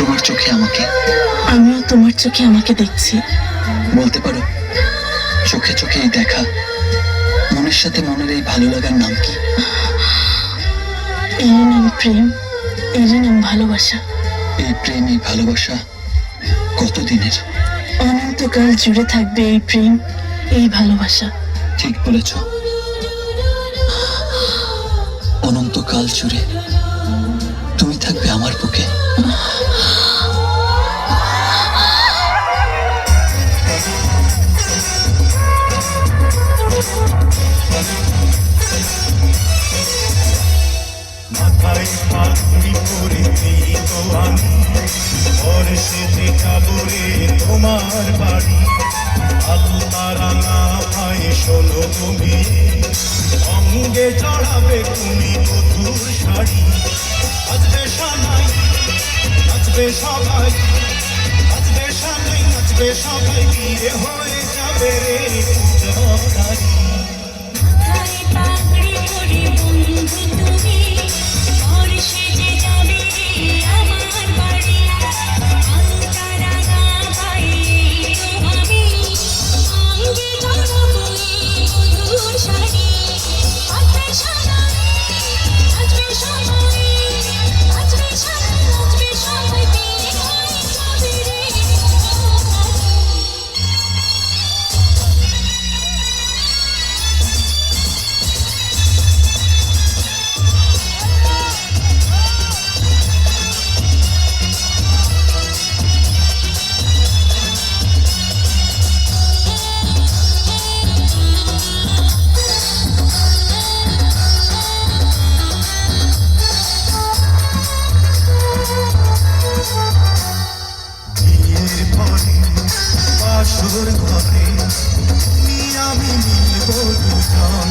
তোমার চোখে আমাকে, আমিও তোমার চোখে আমাকে দেখছি। বলতে পারো চোখে চোখে এই দেখা, মনের সাথে মনের এই ভালো লাগার নাম কি? এরই নাম প্রেম, এরই নাম ভালোবাসা। এই প্রেম, এই ভালোবাসা কতদিনের? অনন্তকাল জুড়ে থাকবে এই প্রেম, এই ভালোবাসা। ঠিক বলেছ, অনন্তকাল জুড়ে তুমি থাকবে আমার বুকে। মাথায় পাগড়ি পরেছি তো আমি, বর্ষেতে যাবো রে তোমার বাড়ি। আলতারাঙা ভাই শোনো তুমি, অঙ্গে চড়াবে তুমি মধুর শাড়ি। নাচবে সানাই, নাচবে সবাই, নাচবে সানাই, নাচবে সবাই, বিয়ে হয়ে যাবে রে পূজারি। বাসর ঘরে তুমি আমি মিলব দুজন।